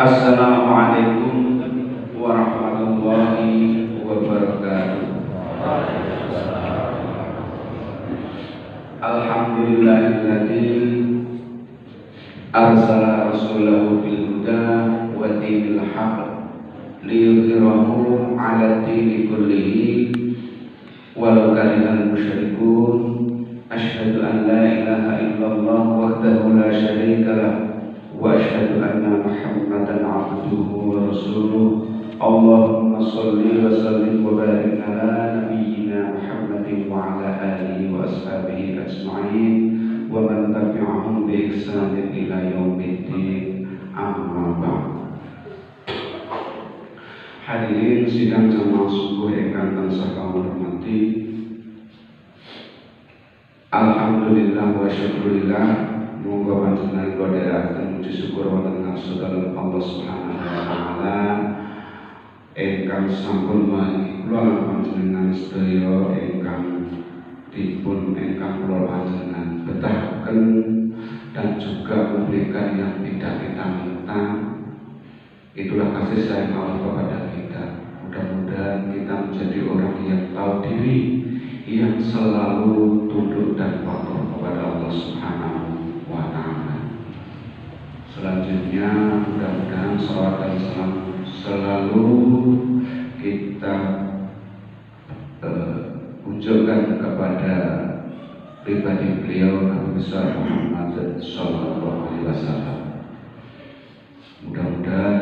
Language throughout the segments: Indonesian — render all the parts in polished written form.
Assalamualaikum warahmatullahi wabarakatuh. Alhamdulillahilladzi arsala rasulahu bil huda wa dinil haqq liyudhhirahu 'ala dini kullihi walau karihal musyrikun. Asyhadu an la ilaha illallah wahdahu la syarika lah wa asyhadu anna Muhammadan 'abduhu wa rasuluh. Allahumma shalli wa sallim wa barik ala nabiyyina Muhammadin wa ala alihi wa ashabihi ajma'in wa man tabi'ahum bi ihsanin ila yaumiddin. Amma ba'd. Hadirin sidang jamaah subuh ingkang tansah kawula hormati. Alhamdulillah wa syukurillah, monggo panjenengan godhekaken puji syukur wonten ngarsa Allah Subhanahu wa taala ingkang sampun maringi kula lan panjenengan sedaya ingkang kula panjenengan betahaken dan juga memberikan yang tidak kita minta. Itulah kasih sayang Allah kepada kita. Mudah-mudahan kita menjadi orang yang tahu diri, yang selalu tunduk dan patuh kepada Allah Subhanahu wa taala. Selanjutnya mudah-mudahan salawat dan salam selalu kita unjukkan kepada pribadi beliau Nabi besar Muhammad sallallahu alaihi wasallam. Mudah-mudahan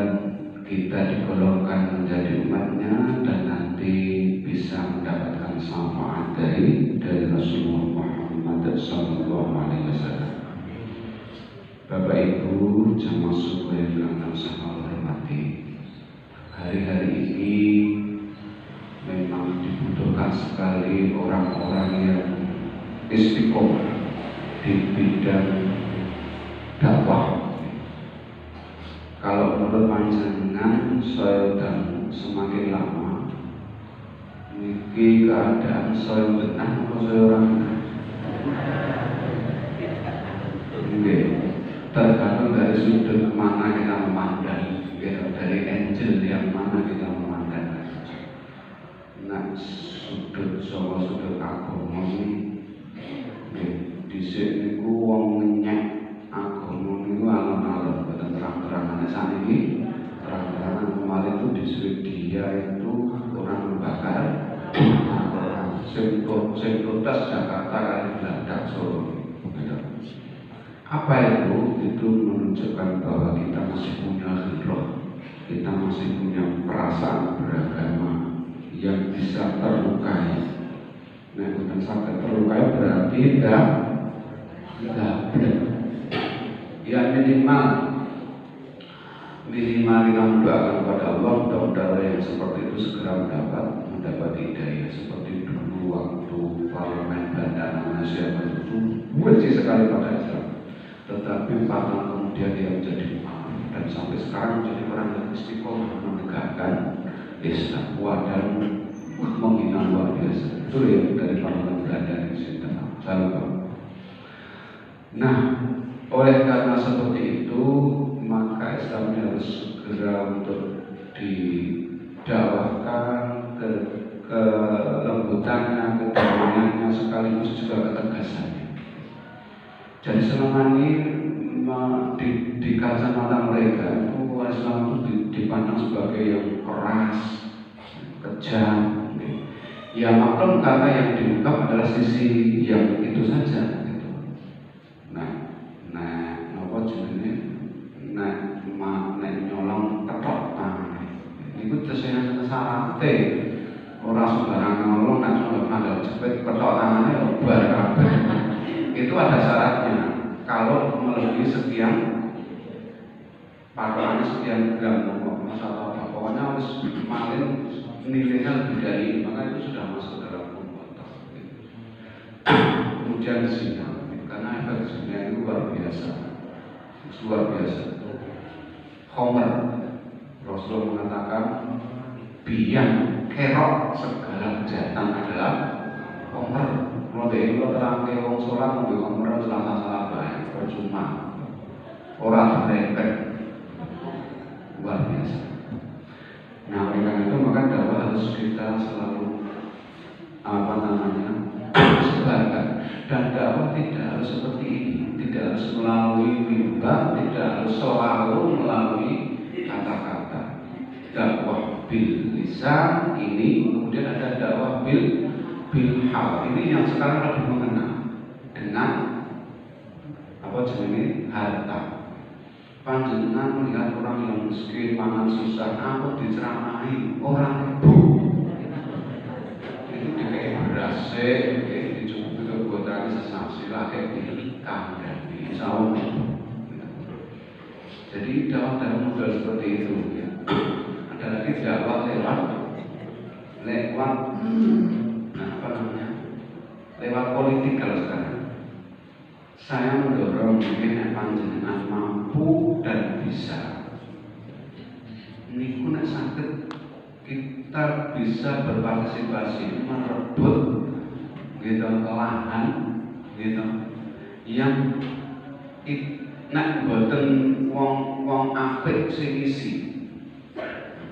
kita digolongkan menjadi umatnya dan nanti bisa mendapatkan syafaat dari Rasulullah Muhammad sallallahu alaihi wasallam. Bapak Ibu jamaah subuh yang saya hormati, hari-hari ini memang dibutuhkan sekali orang-orang yang istiqomah di bidang dakwah. Kalau menurut panjenengan saya dan semakin lama niki keadaan saya benar atau saya orang benar? Tergantung dari sudut mana kita memandang, dari angel yang mana kita memandang. Nah, sudut agama ini di sini wong ngenyek agama ini alon-alon bukan terang-terangan. Saat ini terang-terangan kemarin itu di Swedia itu orang membakar Sentotas Jakarta kali Beladak Solo. Apa itu? Itu menunjukkan bahwa kita masih punya hidroh, kita masih punya perasaan beragama yang bisa terlukai. Nah, bukan sampai terlukai berarti tidak benar. Ya minimal kita mendoakan kepada Allah, mudah-mudahan yang seperti itu segera mendapat hidayah. Seperti dulu waktu parlemen Bandar Malaysia itu benci sekali pada Islam, tetapi 4 tahun kemudian dia menjadi imam dan sampai sekarang menjadi orang yang istiqomah menegakkan Islam. Wadah menghina luar biasa. Itu ya dari parlemen Belanda di sini. Nah, oleh karena seperti itu maka Islam harus segera untuk didakwahkan ke kelembutannya, kedamaiannya, sekaligus juga ketegasannya. Jadi selama ini di kacamata mereka itu Islam itu dipandang sebagai yang keras, kejam. Ya maklum karena yang diungkap adalah sisi yang itu saja. Gitu. Nah, apa jenisnya? Nek nyolong ketok itu sesuai syaratnya. Orang sembarang nyolong, nek sudah pandang jepit ketok tangannya ya bar kabeh. Itu ada syaratnya. Kalau melebihi sekian patokannya sekian gram atau apa, pokoknya harus malin nilainya lebih dari ini, maka itu sudah masuk dalam kontrak. Kemudian zina, karena efek zina itu luar biasa. Homer, Rasulullah mengatakan biang kerok segala kejahatan adalah Homer. Kalau dari itu terang ke wong sholat mobil Homer salah baik percuma orang mereka luar biasa. Nah, oleh karena itu maka dakwah harus kita selalu sebarkan. Dan dakwah tidak harus seperti ini, tidak harus melalui mimbar, tidak harus selalu melalui kata-kata. Dakwah bil lisan ini, kemudian ada dakwah bil hal. Ini yang sekarang lebih mengenal dengan apa jenis harta. Panjenengan melihat orang yang miskin, mangan susah, apa diceramahi orang rebu. Itu dikai beras, dicukupi kebuatan sesasi lagi dikandani saung. Jadi dakwah dalam model seperti itu ya. Ada lagi dakwah lewat lewat politik kalau sekarang. Saya mendorong mungkin panjenengan mampu dan bisa. Ini pun sakit kita bisa berpartisipasi merebut gitu lahan gitu yang nek boten wong apik sing isi.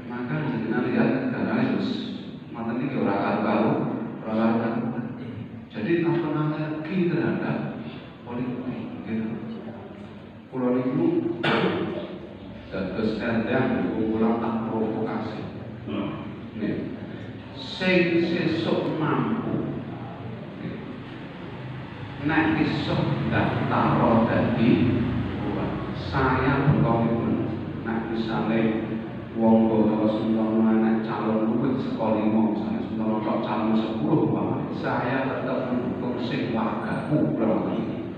Maka jenengan lihat negara harus ngoten iki ora karo. Jadi apa lagi terhadap politik gitu. Pulau itu dados yang ulang tak provokasi. Nih, sesuk mampu. Nek iso daftar dadi saya berkomitmen. Nek misale wong kota Sumbawa nek calon luwih saka 5 misalnya Sumbawa kok calon 10 saya tetap mendukung sing wargaku berapa ini.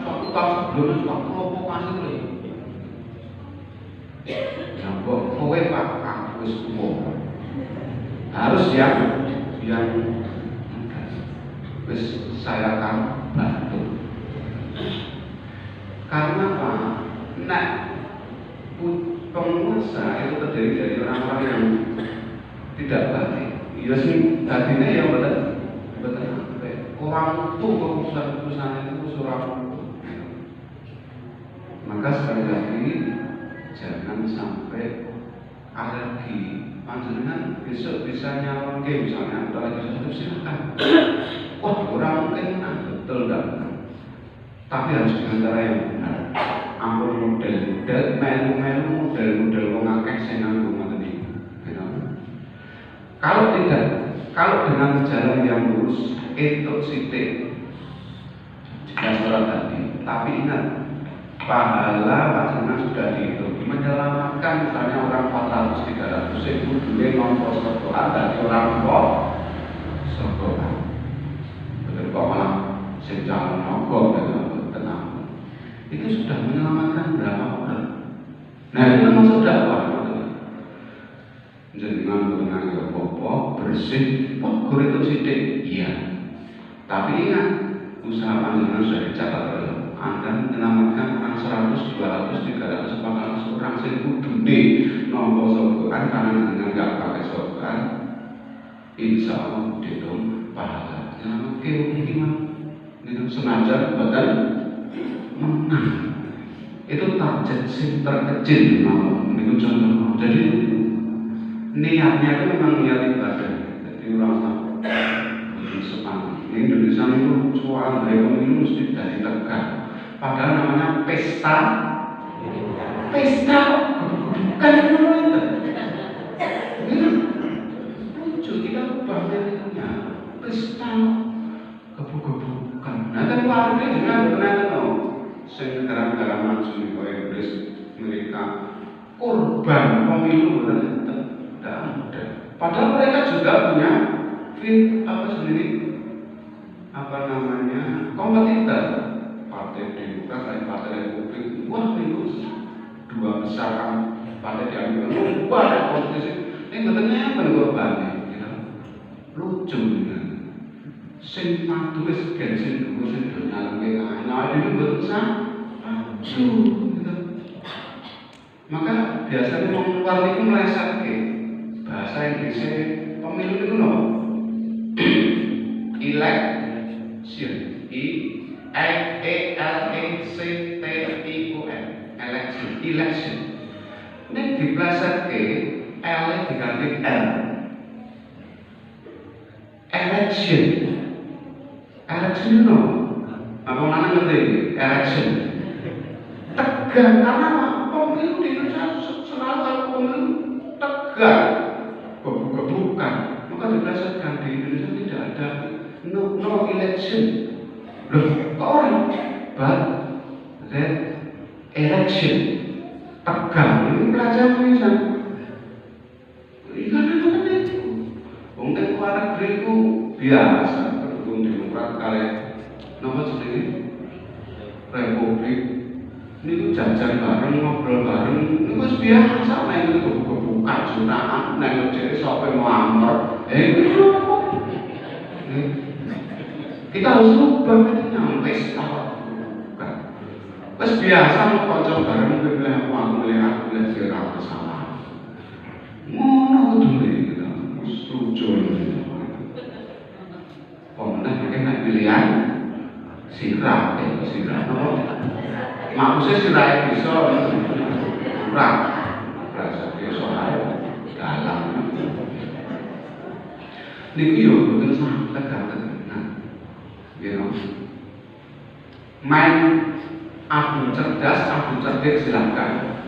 Suatu tahun sebelumnya sudah provokasi lho. Jambok kowe Pak aku wis tuwa. Harus yang wis saya akan bantu. Karena apa? Nek penguasa itu terdiri dari orang-orang yang tidak baik. Ya sih, hatinya ya betul. Orang itu keputusan itu surah. Maka sekali lagi jangan sampai alergi. Panjenengan besok bisa nyalon game misalnya atau lagi sesuatu silakan. Wah orang mungkin betul enggak? Tapi harus dengan cara yang benar. Ampun melu model wong akeh sing nganggo ngoten iki. Kalau tidak, kalau dengan jalan yang lurus itu sithik jika sholat tadi, tapi ingat pahala panjenengan sudah dihitung. Menyelamatkan misalnya orang 400-300 ribu duwe nomor sekolah dari orang kok sekolah. Betul kok malah sing calon nopo tenang. Itu sudah menyelamatkan berapa orang? Nah itu termasuk dakwah. Jenengan mengenai apa bersih, pokok itu sithik, iya. Tapi ingat, usaha panjenengan sudah dicatat oleh Anda menyelamatkan orang 100, 200, 300, 400 orang sing kudune nampa sokokan karena dengan enggak pakai sokokan. Insya Allah dihitung pahala. Menyelamatkan hukuman itu sengaja buatan menang. Itu target sing terkecil itu contoh. Jadi niatnya itu memang niat ibadah. Jadi orang sepanjang Indonesia itu soal ekonomi mesti dari Tegak. Padahal namanya pesta bukan itu. Ini lucu kita ubahnya itunya pesta kebukan. Nah kan warga juga benar loh. Negara-negara maju di Inggris, Amerika korban pemilu benar. Padahal mereka juga punya kompetitor, Partai Demokrat dan Partai Republik. Wah itu dua besar kan partai di Amerika. Wah ada kompetisi. Ini betulnya korbannya, gitu. Lucu gitu. Sing matu wis gensin dulu sing dolan nah ini berusaha maju gitu. Maka biasanya wong luar itu melesetke bahasa Inggrisnya pemilu itu no election election election diplesetke L diganti L. Erection. Erection itu no. Apa mana ngerti? Erection. Tegang karena pemilu di Indonesia selalu kalau pemilu tegang. Bukan. Maka diplesetkan di Indonesia tidak ada no election. Loh, orang but that erection tegang ini kerajaan Indonesia. Ikan itu. Mungkin luar negeri itu biasa pendukung Demokrat kalian nama jenenge Republik ini tuh jajan bareng, ngobrol bareng ini tuh biasa nah itu bukan jutaan nah itu jadi sampai muamar kita harus rubah itu nyampe apa bukan terus biasa mau kocok bareng pilih aku pilih sirah salah ngono dulu gitu setuju pemenang mungkin nak pilihan sirah maksudnya sirah bisa rasa biasa dalam ini yo betul sangat tegang gitu main abu cerdas abu cerdik silahkan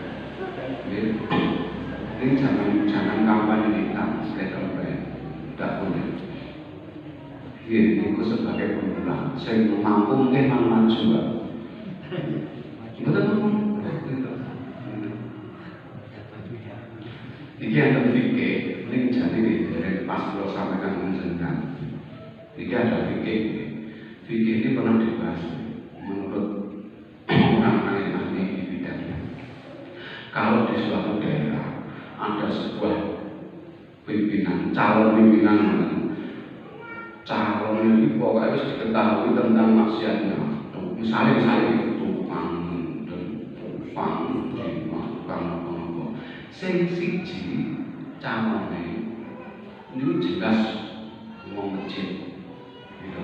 ini jangan kampanye hitam tidak boleh itu sebagai pemula saya mampu mungkin maju betul ini yang terpikir ini jadi dari pas lo sampaikan menjelaskan ini ada fikih ini pernah dibahas menurut orang-orang yang ahli di bidangnya kalau di suatu daerah ada sebuah pimpinan calon ini pokoknya harus diketahui tentang maksiatnya misalnya itu tukang dan tukang sing siji calonnya ini jelas mau masjid gitu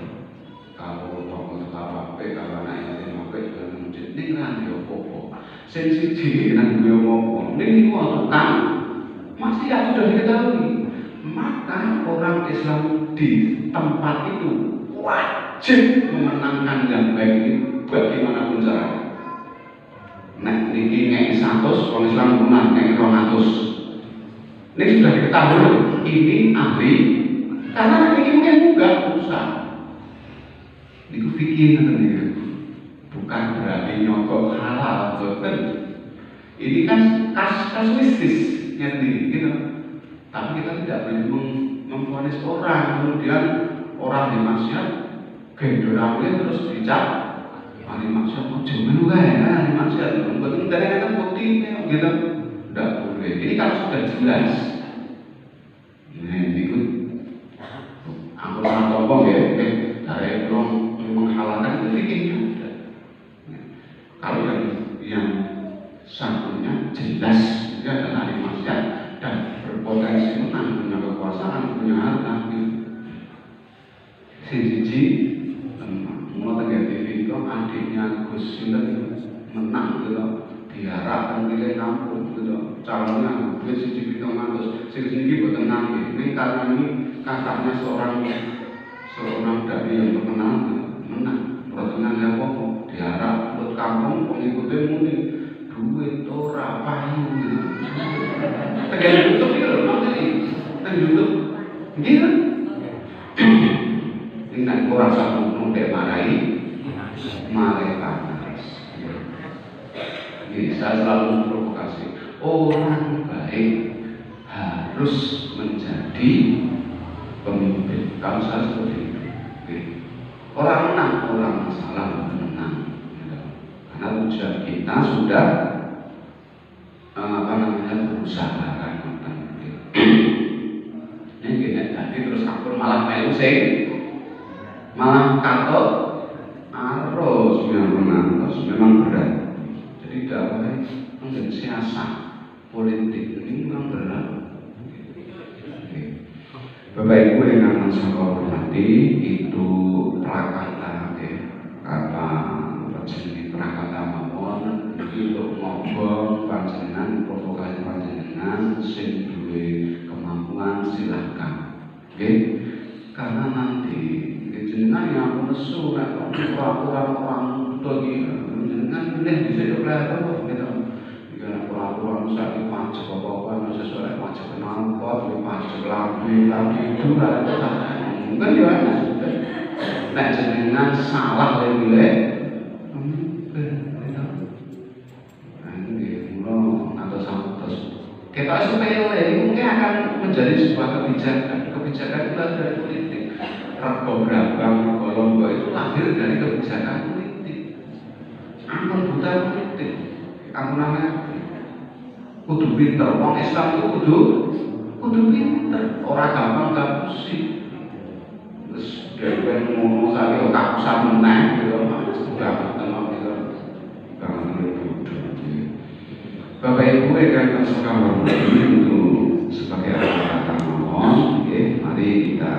kalau tokoh apa kalau naik apa juga masjid ini kan dia popo sing siji nang dia ngomong ini mau tukang maksiat sudah diketahui maka orang Islam di tempat itu wajib memenangkan yang baik ini bagaimanapun caranya. Nah, ini ngek 100, orang Islam menang ngek 200. Ini sudah diketahui, ini ahli, karena ini mungkin enggak usah. Ini fikir nanti, bukan berarti nyokok halal, betul. Ini kan kasuistis sendiri, gitu. Tapi kita tidak boleh memvonis orang, kemudian orang yang maksiat gendorangnya terus dicap ahli maksiat, jangan juga ya ahli maksiat, betul dari kata bukti gitu, tidak boleh. Ini kalau sudah jelas, nah ini aku sangat tombong ya, dari belum menghalalkan itu fikirnya ada. Kalau yang satunya jelas dia adalah ahli maksiat dan berpotensi menang, punya kekuasaan, punya harta siji mau tegak TV itu adiknya Gus Sinten menang gitu diharapkan pilih kampung gitu calonnya duit siji 700 siji buat tenang ini karena ini kakaknya seorang dari yang terkenal menang pertengahan yang pokok diharap buat kampung pengikutnya muni duit ora payu gitu tegak YouTube itu loh nanti tegak YouTube gitu ini orang satu mudek marai panas. Jadi saya selalu memprovokasi orang baik harus menjadi pemimpin. Kalau saya seperti itu, orang menang, orang masalah menang. Karena tujuan kita sudah berusaha kan. Ini gini tadi terus akur malah melu malah kantor harus memang berat. Jadi tidak boleh menjadi siasat politik ini memang berat. Bapak Ibu yang akan saya hormati itu prakata apa jenis prakata mawon itu untuk ngobong panjenengan provokasi panjenengan Nggih. Karena nanti jenengan yang aku nesu nek ora orang tua iki jenengan milih dhisik yo kelihatan kok gitu. Jika ora saiki pajak apa-apa sesuai pajak kenal kok pajak lagi itu lah mungkin yo enak. Nek jenengan salah milih kita sepele ini mungkin akan menjadi sebuah kebijakan itu lahir dari politik. Rego Brabang, Rego Lombok itu lahir dari kebijakan politik. Ampun buta politik, ampun namanya kudu pinter. Wong Islam itu kudu pinter. Orang gampang gak pusing. Terus dia ngomong saya kakusan menang gitu, sudah ketemu gitu. Bapak Ibu yang suka berbuat itu sebagai kata mohon, mari kita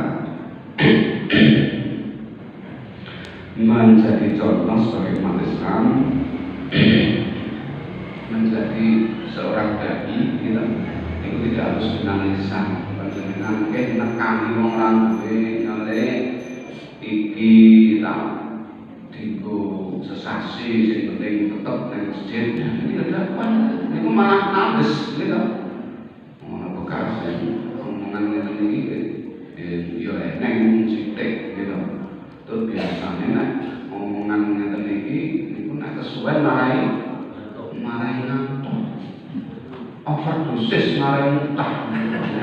menjadi contoh sebagai umat Islam, menjadi seorang dai, kita itu tidak harus menalisan, dengan nekani orang nyale iki tak digo sesasi, yang penting tetap di masjid, tidak dapat. Itu malah nabes gitu. Ono bekas omongan ngene iki yo eneng sithik gitu. Terus biasane nek omongan ngene iki niku nek kesuwen marahi ngantuk. Overdosis marahi muntah.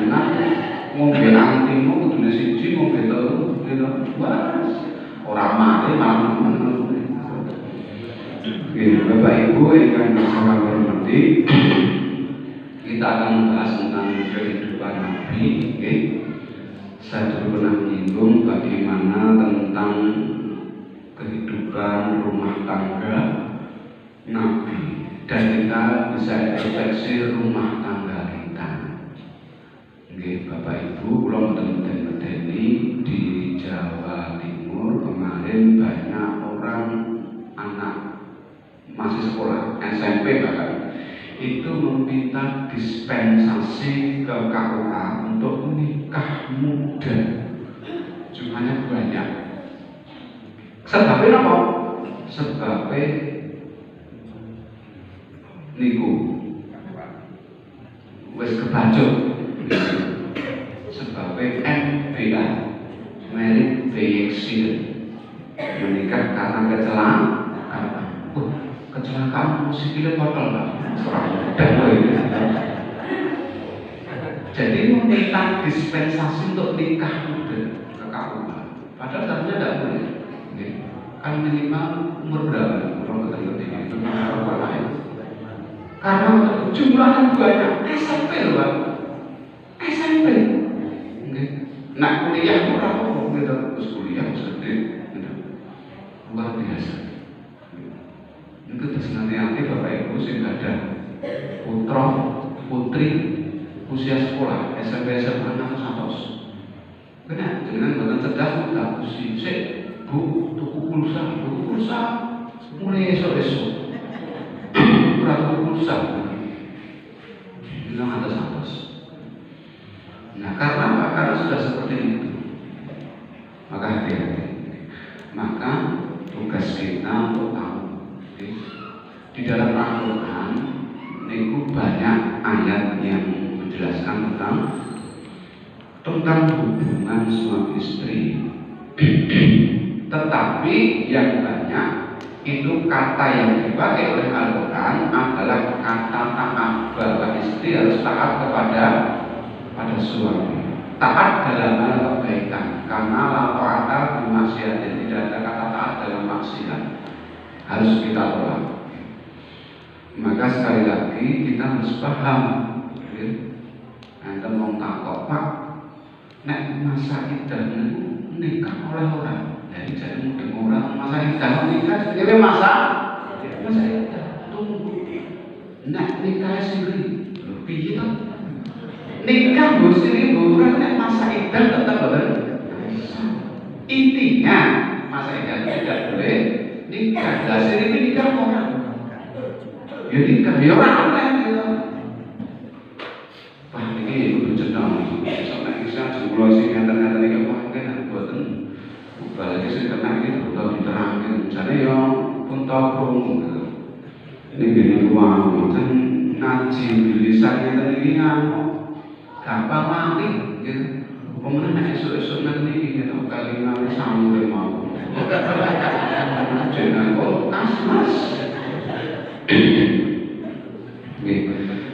Enak ngombe antimu kudune siji ngombe telu gitu. Wah, ora mari malah men. Bapak Ibu yang sangat hormati, kita akan membahas tentang kehidupan Nabi. Saya dulu pernah menyinggung bagaimana tentang kehidupan rumah tangga Nabi, dan kita bisa refleksi rumah tangga kita. Bapak Ibu, kalau medeni di Jawa Timur kemarin banyak orang anak masih sekolah SMP bahkan itu meminta dispensasi ke KUA untuk menikah muda. Jumlahnya banyak. Sebabnya apa? Sebabnya niku wis kebacut. Sebabnya MBA, married by accident, menikah karena kecelakaan musiknya botol lah. Jadi meminta dispensasi untuk nikah muda ke KUA. Padahal seharusnya tidak boleh. Kan minimal umur berapa? Umur keterlebih itu orang lain. Karena jumlahnya banyak. SMP loh Pak. SMP. Nah kuliah murah kok gitu. Terus kuliah gede. Luar biasa. Itu terus nanti Bapak Ibu sehingga ada putra putri usia sekolah SMP SMA 100. Kena dengan badan cerdas mudah usia bu tuku pulsa mulai esok berapa pulsa bilang ada 100. Nah karena apa? Karena sudah seperti itu, maka hati-hati. Maka tugas kita untuk tahu di dalam Al-Quran itu banyak ayat yang menjelaskan tentang hubungan suami istri. Tetapi yang banyak itu kata yang dipakai oleh Al-Quran adalah kata taat, bahwa istri harus taat kepada suami. Taat dalam hal kebaikan, karena la ta'ata bi maksiatin, tidak ada kata taat dalam maksiat. Harus kita tolak. Maka sekali lagi kita harus paham. Anda mau takut Pak, nek masa idah nikah oleh orang. Jadi jadi mungkin orang masa idah nikah, jadi masa idah tunggu. Nek nikah sendiri, lebih itu. Nikah sendiri bukan nek masa idah tetap benar. Intinya masa idah tidak boleh nikah. Hasil ini nikah orang. Jadi kerja orang gitu. Wah ini udah jenang. Sampai kisah jumlah sih yang sing kena iki butuh diterangke. Jane yo punta krungu. Niki niku wae ten ngaji bilisan ngeten iki gampang mati nggih. Pemenang nek esuk-esuk nang niki kita kali nang samure mau. Jeneng kok Mas. Nggih.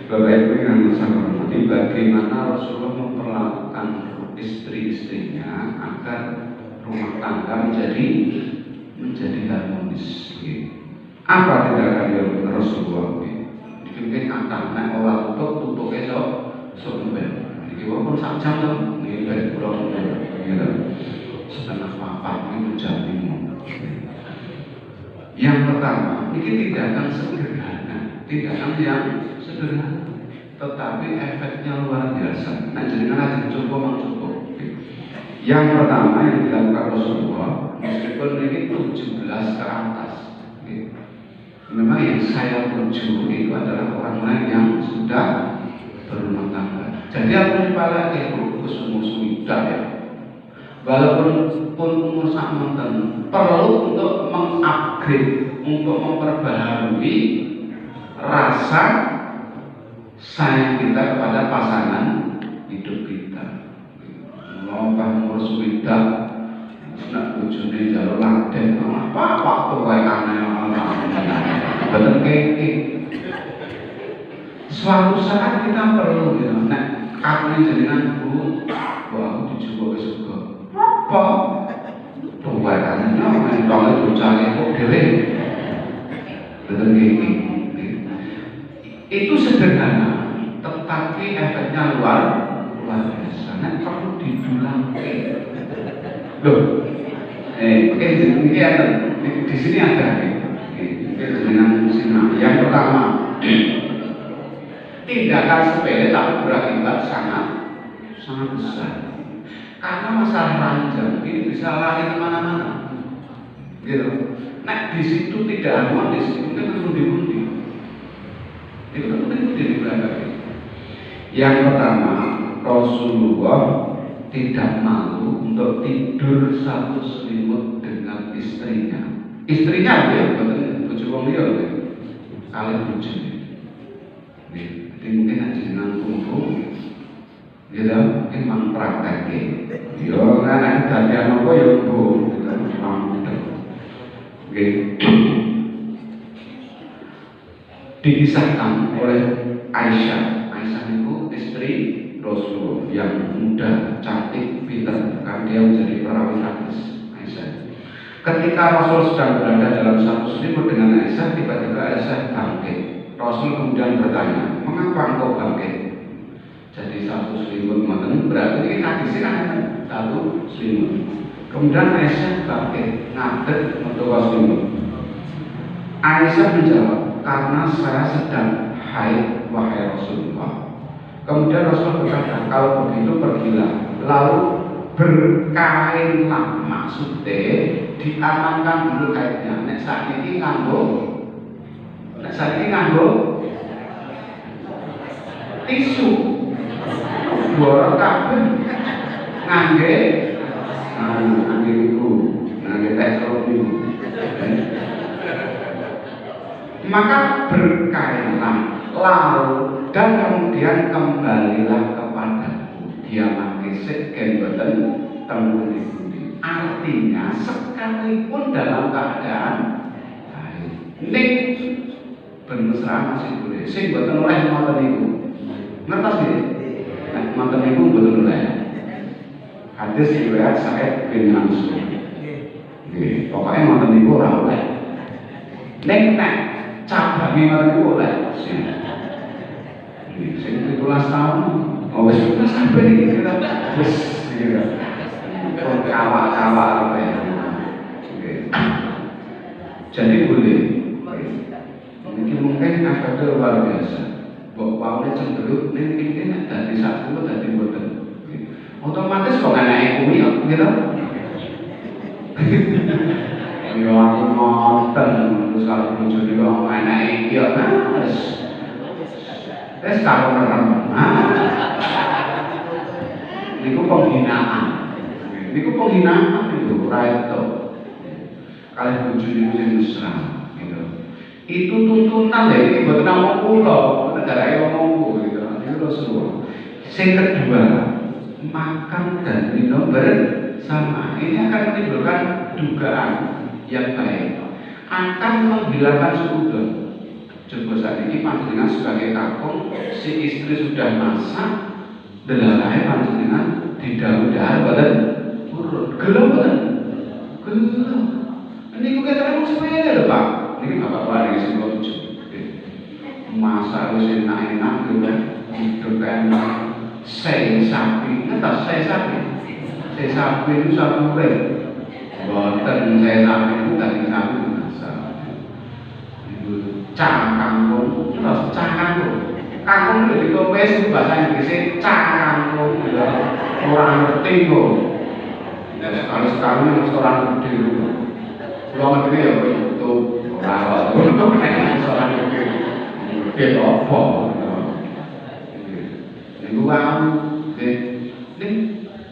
Bapak Ibu yang saya hormati, bagaimana Rasulullah memperlakukan istri-istrinya agar rumah tangga menjadi harmonis. Apa tindakan Rasulullah? Mungkin akan nek ora tutup esok sampai. Iki wong sak jam to, nggih ben kula setengah papat itu jam 5. Yang pertama, ini tindakan sederhana, tindakan yang sederhana, tetapi efeknya luar biasa. Nah, jenengan aja coba mencoba. Yang pertama yang dilakukan Rasulullah, meskipun ini 17 ke atas, memang yang saya tuju itu adalah orang-orang yang sudah berumah tangga. Jadi apa yang paling itu umur sudah ya. Walaupun umur samanten perlu untuk mengupgrade, untuk memperbaharui rasa sayang kita kepada pasangan hidup kita. Lompah umur sudah, nak bojone jalur laden, apa tuh kayak aneh bener keke. Suatu saat kita perlu, ya, nak kami jenengan bu, aku dicoba ke surga. Apa? Tuh kayak aneh, main banget bocahnya kok dewe. Bener keke. Itu sederhana, tetapi efeknya luar biasa. Nek perlu didulangke. Loh, ini ada di sini ada. Dengan sinar. Yang pertama, tindakan sepele tapi berakibat sangat besar. Karena masalah ranjang ini bisa lari kemana-mana. Gitu. Nah di situ tidak harmonis, itu kan bundi-bundi. Itu kan bundi-bundi di belakang. Yang pertama, Rasulullah tidak malu untuk tidur satu selimut dengan istrinya. Istrinya ya, betul, bojo wong liya ya. Kali bojo. Jadi mungkin aja dengan kumpul, gitu, mungkin mempraktekin. Yo, anak dadian apa ya bu, kita mampu. Dikisahkan oleh Aisyah. Aisyah itu istri Rasulullah yang muda, cantik, pintar, kan dia menjadi perawi hadis. Aisyah. Ketika Rasul sedang berada dalam satu selimut dengan Aisyah, tiba-tiba Aisyah bangkit. Rasul kemudian bertanya, mengapa engkau bangkit? Jadi satu selimut makan berarti ini hadisnya kan satu selimut. Kemudian Aisyah bangkit, ngadeg untuk selimut. Aisyah menjawab, karena saya sedang haid wahai Rasulullah. Kemudian Rasul berkata, kalau begitu pergilah, lalu berkainlah, maksudnya diamankan dulu kainnya. Nek saat ini nganggo tisu, dua kabeh ngangge itu, ngangge teknologi. Maka berkainlah, lalu dan kemudian kembalilah kepadaku. Dia pakai segen boten tembung-tembung. Artinya sekalipun dalam keadaan ning bermesra masih boleh. Sing boten oleh ngoten niku. Ngertos nggih? Nek ngoten niku boten oleh. Hadis riwayat Sa'id bin Mansur. Nggih, pokoke ngoten niku ora oleh. Nek cabange ngoten niku oleh. Sing 17 tahun, wis 17 sampai iki kita wis iki kan. Kawak-kawak apa ya. Jadi boleh. Ini mungkin efeknya luar biasa. Bapaknya cenderung ini dari satu itu dari boten. Otomatis kok nggak kuwi gitu. Yo aku ngoten terus kalau muncul di bawah anak iki ya terus kalau merem. Niku penghinaan itu ora itu. kalian bojone sing mesra gitu. Itu tuntunan ya iki mboten namung kula, negara ngomong gitu. Itu Rasulullah. Yang kedua, makan dan minum bersama. Ini akan menimbulkan dugaan yang baik, akan menghilangkan sudut. Coba saat ini panjenengan sebagai kakung, si istri sudah masak, delalahe panjenengan didahar badan turun, gelem badan, gelem. Ini kok ketemu sepeda lho Pak. Ini bapak wali sing kula tuju. Masak wis enak-enak gitu, hidup enak. Saya sapi, nggak saya sapi. Saya sapi itu sapi urip. Boten saya sapi itu dari sapi biasa. Itu cangkangkung, terus cangkangkung. Kangkung itu dikopes itu bahasa Inggrisnya cangkangkung. Orang ngerti kok. Sekali-sekali yang orang ngerti itu. Kalau ngerti ya itu orang orang ngerti. Itu apa? Itu ini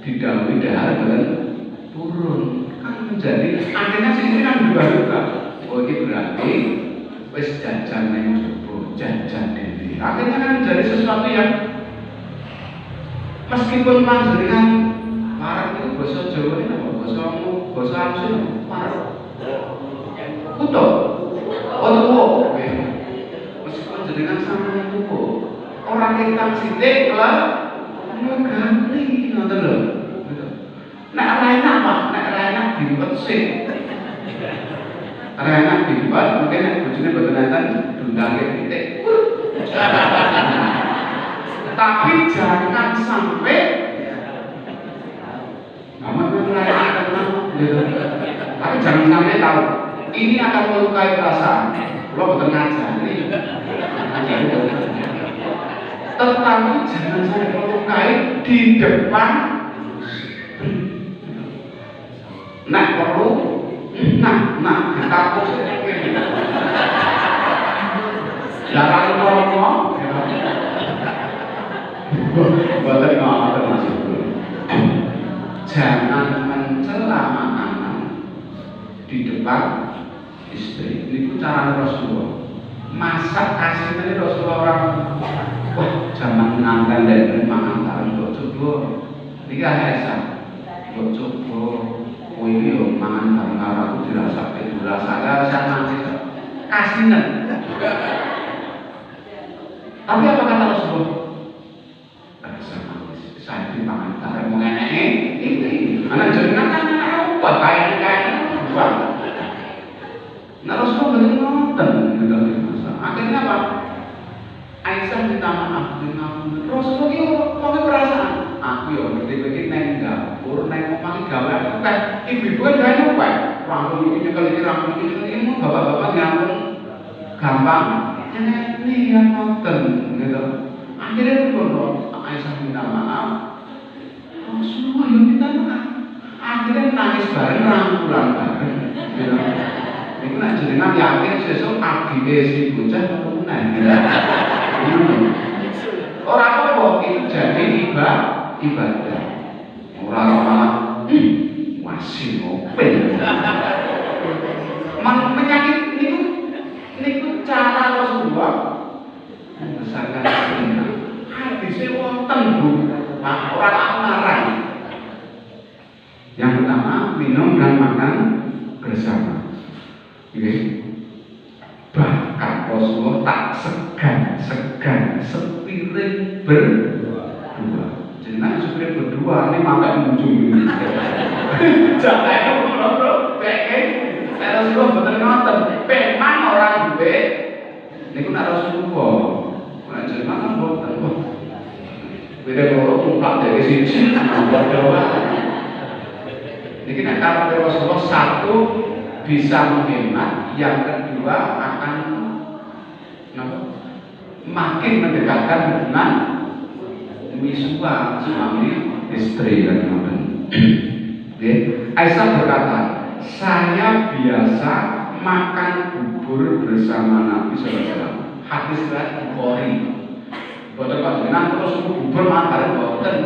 didahului dahar dan turun kan menjadi akhirnya sini kan juga. Oh ini berarti wis jajan yang jopo jajan ini akhirnya kan menjadi sesuatu yang meskipun panjenengan parek itu bahasa Jawa ini apa? Bahasa halus ini parek utuh utuh meskipun jenengan sama utuh orang yang sidik lah ngeganti nonton lho. Nek ora enak Pak, nek ora enak dimpet sik. Ora enak dimpet, mungkin nek bojone boten enten dundange titik. Tapi jangan sampai tapi jangan sampai tahu ini akan melukai perasaan. Kalau boten ngajari. Tetapi jangan sampai melukai di depan. Nah perlu, takut darah ngomong, buatan ngomong termasuk dulu. Jangan mencela makanan di depan istri. Ini cara Rasulullah. Masak kasih tadi Rasulullah orang. Wah, zaman nganten dan mangan bareng kok coba. Niki Aisyah. Kok coba kowe iki yo mangan bareng karo aku dirasake dirasake sampe kasinan. Tapi apa kata Rasulullah? Saya mangan bareng mengenai ini. Anak jenengan kan anak apa kaya buang. Nah Rasulullah bener ngoten gitu. Akhirnya apa? Aisyah minta maaf dengan Rasulullah itu pakai perasaan. Aku ya ngerti-ngerti neng dapur, neng omah gawe aku kan ibu-ibu kan gawe apa? Rangkul ini rangkul ini mau bapak-bapak ngapun gampang. Ini yang nonton gitu. Akhirnya itu Aisyah minta maaf. Rasulullah yang minta maaf. Akhirnya nangis bareng, rangkulan bareng. Gitu. Itu nak jenengan yakin sesuk agine si bocah ngono meneh. Orang apa itu jadi ibadah. Orang malah masih ngopen. Menyakit niku cara Rasulullah membesarkan istrinya. Hadisnya wonten Bu. Orang larang. Yang pertama minum dan makan bersama. Bahkan Rasulullah tak segan sepiring berdua. Jenengan sepiring berdua ini makan ujung. Jangan ngono, pengen Rasulullah bener ngoten. Memang orang duwe niku nek Rasulullah. Nek jenengan kan boten. Beda loro tumpak dari siji berdoa. Niki nek karo Rasulullah satu bisa menghemat, yang kedua akan makin mendekatkan hubungan misua suami istri dan Aisyah berkata, saya biasa makan bubur bersama Nabi SAW. Hadis riwayat Bukhari. Boten panjenengan terus bubur makan boten.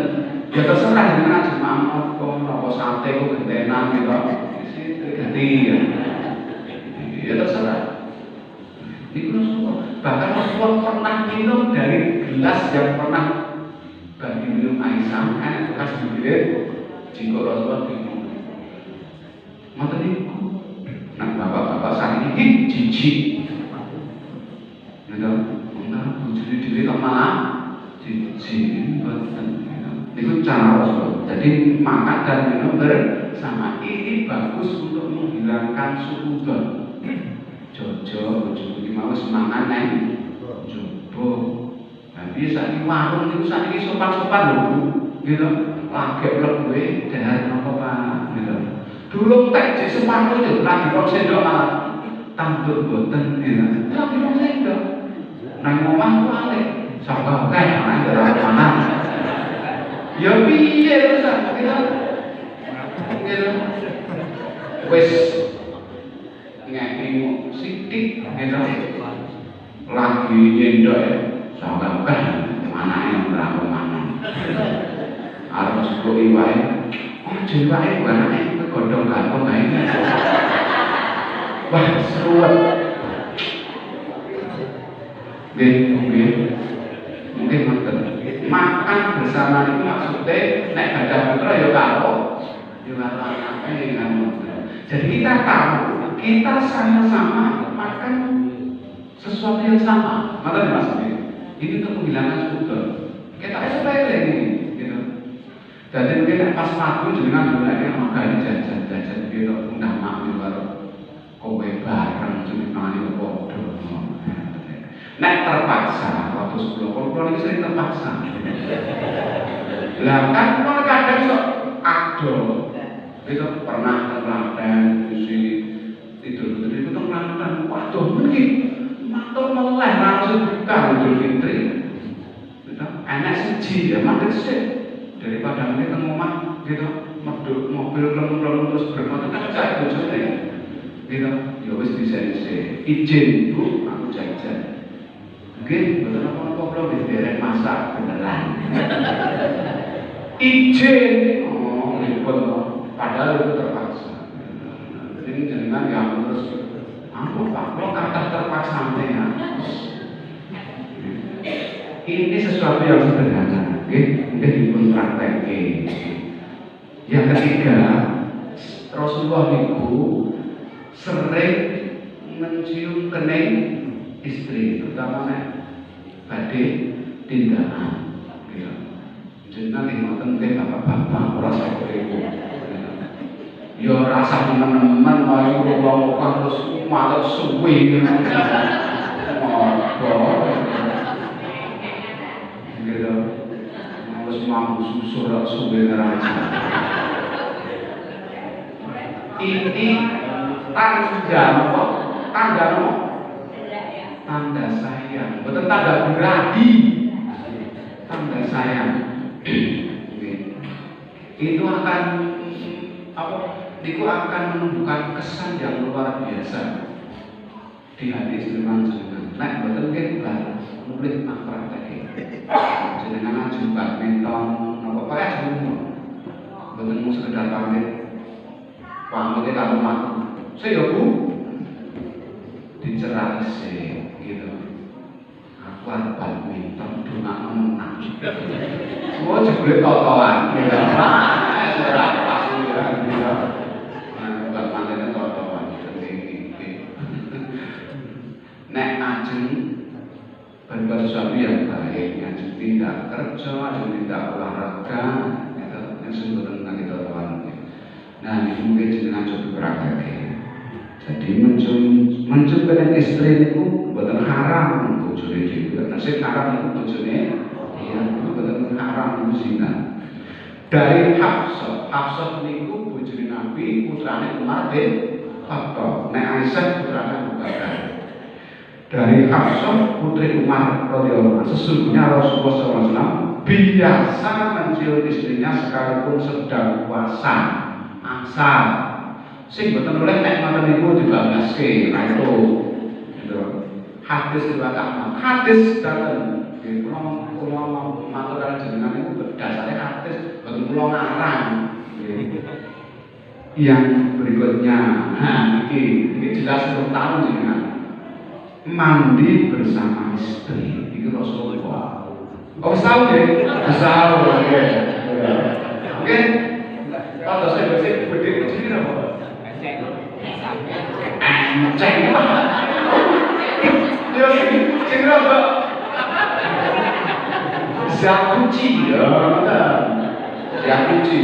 Ya terserah jenengan cuma apa sate kok gentenan gitu. Ganti ya. Bahkan Rasulullah pernah minum dari gelas yang pernah bagi minum Aisyah, enak bekas bibir, jika Rasulullah minum. Maka itu, nah bapak-bapak saat ini jijik. Gitu, enggak, bujuri diri kemana? Jijik, itu cara Rasulullah. Jadi makan dan minum bersama ini bagus untuk menghilangkan sukudon. Jojo, ini mau semangat nih, coba. Nah, biasa di warung itu saat ini sopan-sopan loh, gitu. Lagi lebih dari apa pak, gitu. Dulu teh separuh itu lagi kok sendok malah tampil boten, gitu. Lagi kok sendok, nang ngomong balik, sama kayak mana? Ya piye terus gitu. Gitu. Wes ngeki sithik gitu. Lagi nyendok ya. Sampai kan anake ora mana. Arep sebut iwae. Oh, iwae anake godhong gantong kae. Wah, seruat. Nggih. Mungkin ngoten. Makan bersama itu maksudnya nek gadah putra ya karo anake kan. Jadi kita tahu kita sama-sama makan sesuatu yang sama. Mana maksudnya? Ini untuk menghilangkan sukudon. Kita sepele ini, gitu. Jadi mungkin pas madu dengan dunia makan jajan gitu, udah makan baru kowe bareng jadi mani bodoh. Nek terpaksa, waktu sebelum kalau ini sering terpaksa. Lah kan kalau kadang sok ado, itu pernah terlambat, isi tidur itu terlambat, waduh mungkin matur meleh langsung buka Idul Fitri. Enak siji ya makan sih daripada ini teng omah gitu, medhuk mobil lem-lem terus bermotor kan cak bojone. Gitu, ya wis diseni izin Bu, aku jajan. Nggih, mboten apa-apa kula derek masak beneran. Izin. Oh, ribet kok. Padahal itu terpaksa. Jadi jangan yang terus aku Pak, kok kata terpaksa ya. Ini sesuatu yang sederhana, mungkin dipun praktekke. Yang ketiga, Rasulullah itu sering mencium kening istri, terutama badhe tindakan. Jenengan ing ngoten nggih bapak-bapak ora sakit iku. Ya rasa teman-teman kaya wong terus malah suwi. Gitu. Harus mampu susur suwe raja. Ini tanda apa? Tanda sayang. Betul tanda berani. Tanda sayang. Itu akan apa? Itu akan menumbuhkan kesan yang luar biasa di hati istri jenengan. Nek mboten nggih mulih nak praktek. Jenengan ajeng badminton napa wae ajeng. Mboten mung sekedar pamit. Pamit karo aku. Saya Bu dicerai sih gitu. Aku arep badminton donga menang. Semua jebule totoan gitu. Ora pas gitu. Bukan manten totoan iki. Nek ajeng berbuat sesuatu yang baik, ajeng tidak kerja, ajeng tidak olahraga, itu yang disebut tentang itu totoan. Nah, ini mungkin jenengan coba praktek. Jadi mencium dengan istri itu bukan haram bojone dhewe. Nek sing haram itu bojone iya bukan haram itu zina. Dari Hafsah niku bojone Nabi, putrane Umar bin Khattab. Nek Aisyah putrane Abu Bakar. Dari Hafsah putri Umar radhiyallahu anhu, sesungguhnya Rasulullah SAW biasa mencium istrinya sekalipun sedang puasa asar. Sing boten oleh nek maten niku dibablaske ra itu. Gitu. Hadis riwayat Ahmad. Hadis dateng nggih kula matur kaliyan jenengan niku berdasare hadis boten kula ngarang. Yang berikutnya. Nah, ini jelas untuk tahu jenengan. mandi bersama istri. Itu Rasulullah. Oh, tahu deh, tahu. Oke. Kalau saya bersih, berdiri apa? Cek. Dia cek apa? Jacuzzi ya, jacuzzi.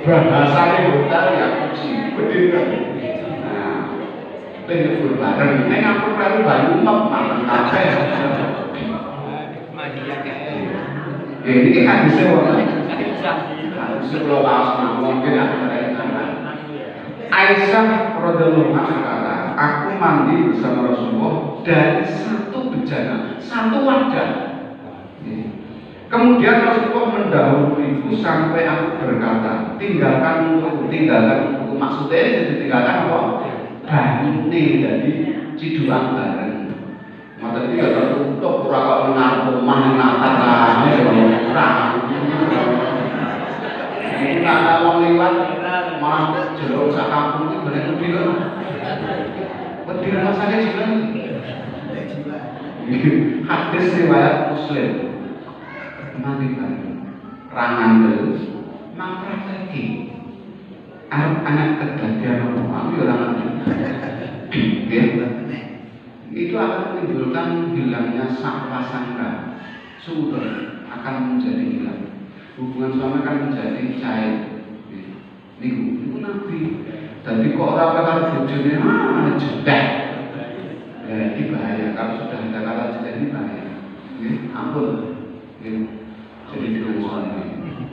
Bahasanya hotel jacuzzi, berdiri. Penyebut bareng, ini ngampur lalu bayu makan kafe. Ini kan bisa orang. Hadisnya kalau pas mungkin ada Aisyah radhiyallahu anha, aku mandi bersama Rasulullah dari satu bejana, satu wadah. Kemudian Rasulullah mendahuluiku sampai aku berkata, tinggalkan maksudnya ditinggalkan apa? Banyu jadi ciduan bareng. Mata ini gak tertutup, kurang mengarpomah yang natar kurang. Ini ada orang lewat, malah jeruk sak kampung itu benar benar. Berdiri masanya juga. Hadis riwayat Muslim. Mandi bareng, rangan terus, mangkrak lagi. Anak kejadian orang orang itu akan menimbulkan hilangnya prasangka, sudah akan menjadi hilang. Hubungan suami akan menjadi cair. Itu Nabi. Jadi kok orang kata bujurnya jedah. Ini bahaya. Kalau sudah ada kata jedah ini bahaya. Ampun. Jadi dengan suami.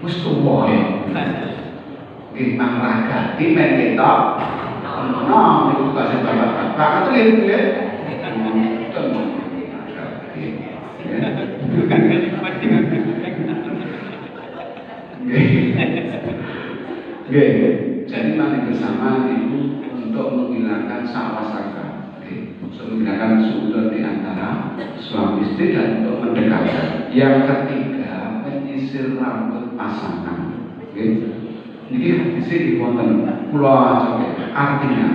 Mustuwa ya. Mang raga, timen kita. Nah, itu kasih bapak-bapak. Itu lihat. Jadi mandi bersama itu untuk menghilangkan prasangka, untuk menghilangkan sudut di antara suami istri dan untuk mendekatkan. Yang ketiga, menyisir rambut pasangan. Ini hadisnya dikonten pulau artinya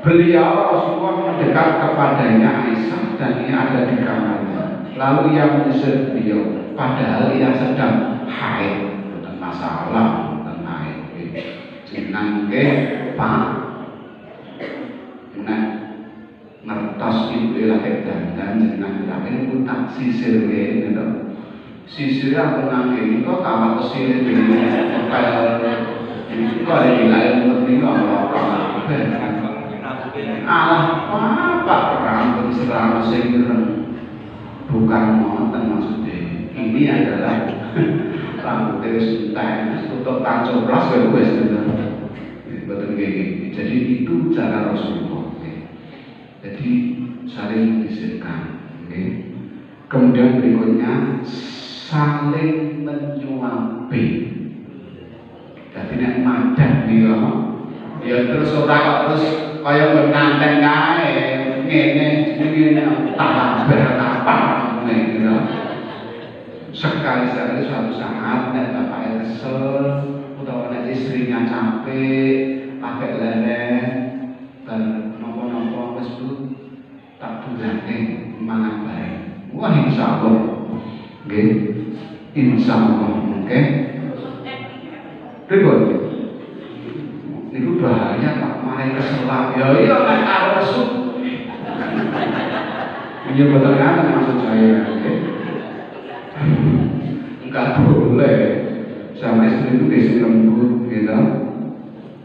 beliau Rasulullah mendekat kepadanya Aisyah dan ia ada di kamarnya. Lalu ia menyisir beliau, padahal ia sedang haid, bukan masalah, bukan haid. Jenang ke pak, ngertos ibu lagi dandan jenang lagi pun tak sisir ke, sisirnya aku nangis kok kamar kesini dengan kayak itu ada di lain negeri orang apa rambut serama singkirang bukan monten maksudnya ini adalah rambut terus entah tutup tancap plus betul jadi itu cara Rasulullah. Jadi saling disirkan. Kemudian berikutnya saling menyuapi. Jadi nek madan dia, ya terus ora terus kaya nganten kae, ngene tak berapa ngene. Sekali-sekali suatu saat nek bapaknya kesel utawa nek istrinya capek, pakai leren dan nopo-nopo wis tak bulane mangan bae. Wah insyaallah. Nggih. Insyaallah, oke. Ribut, itu bahaya Pak, malah keselak. Ya iya kan harus. Ini betul kan maksud saya. Enggak boleh sama istri itu istri lembut, gitu.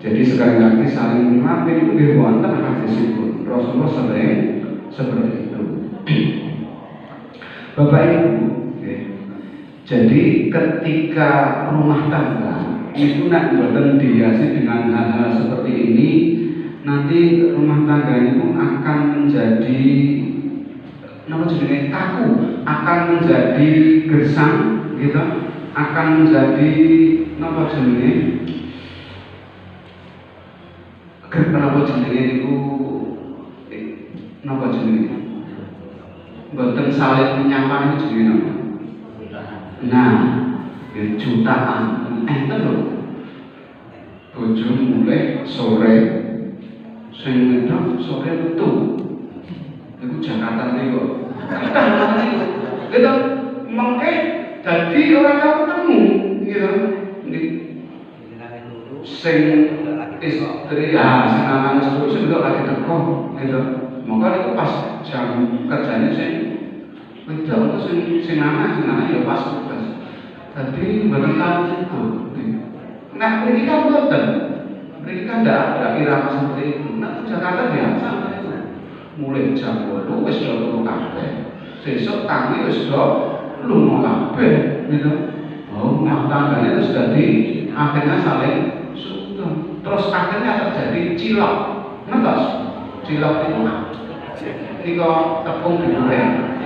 Jadi sekali lagi saling menyuapi itu dibuatkan hadis itu. Rasulullah sering seperti itu. Bapak Ibu, jadi ketika rumah tangga itu nak buatan dihiasi dengan hal-hal seperti ini, nanti rumah tangga itu akan menjadi kaku, akan menjadi gersang, gitu, akan menjadi buatan saling menyapa itu jenenge. Nah, jutaan enten lho. bojo mulai sore sing wedok sore metu. Iku Jakarta niku. Gitu, mengke jadi orang yang ketemu, gitu. Sing istri, sing anak istri itu lagi teko, gitu. Maka itu pas jam kerjanya sing wedok itu sing anak ya pas tugas. Jadi berenang itu. Nah, ini kan betul. Ini kan tidak irama seperti itu. Nah, Jakarta biasa. Mulai jam 8 wis do turu kabeh. Sesuk tangi wis do lunga kabeh, gitu. Oh, nah tanggane terus dadi akhirnya saling sungkem. Terus akhirnya terjadi cilok. Ngertos? Cilok itu nika tepung digoreng.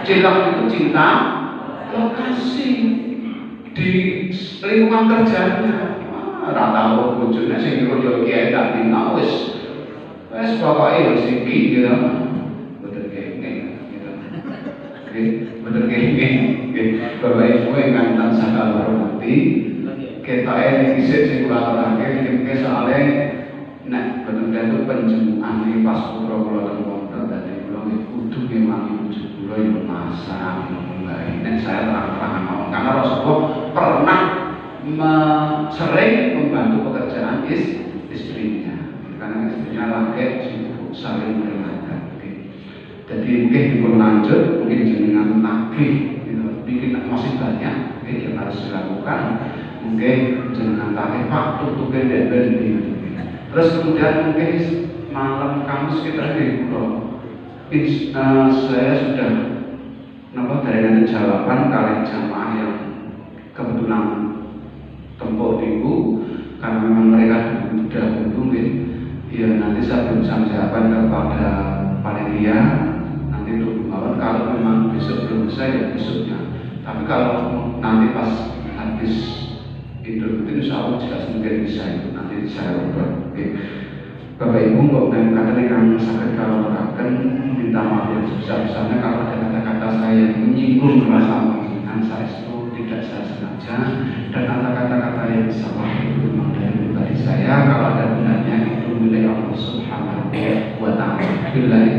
Cilok itu cinta lokasi di lingkungan kerjanya. Rata tau bojone sing yo kiai tak dina wis pokoke wis iki gitu. Betul kene gitu. Oke, betul kene. Bapak Ibu ingkang tansah kaloroti, ketoke niki sik sing kula aturaken niki soalé nek betul-betul penjemukan iki pas putra kula ten pondok dadi kula nggih kudu ngewangi wujud kula yo masak nggih. Nek saya terang-terangan mawon karena Rasulullah pernah sering membantu pekerjaan istrinya. Karena istrinya lagi sibuk saling meringankan. Jadi mungkin dipun lanjut, mungkin jenengan tagih, bikin masih banyak yang harus dilakukan. Mungkin jenengan tagih Pak, tutupin dan terus kemudian mungkin malam Kamis kita di pulau. Saya sudah dari nanti jawaban kalian jamaah yang kebetulan tempuh minggu karena memang mereka sudah mungkin. Ya nanti saya berusaha jawaban kepada panitia nanti untuk malam kalau memang besok belum bisa ya besoknya. Tapi kalau nanti pas habis Idul Fitri insya Allah juga mungkin bisa itu nanti saya ubah. Oke. Bapak Ibu kok dan kata kami sakit kalau akan minta maaf yang sebesar-besarnya kalau ada kata-kata saya yang menyinggung rasa penghinaan saya itu tidak saya sengaja dan kata-kata yang salah itu memang dari pribadi saya kalau ada benarnya itu milik Allah Subhanahu wa ta'ala. Billahi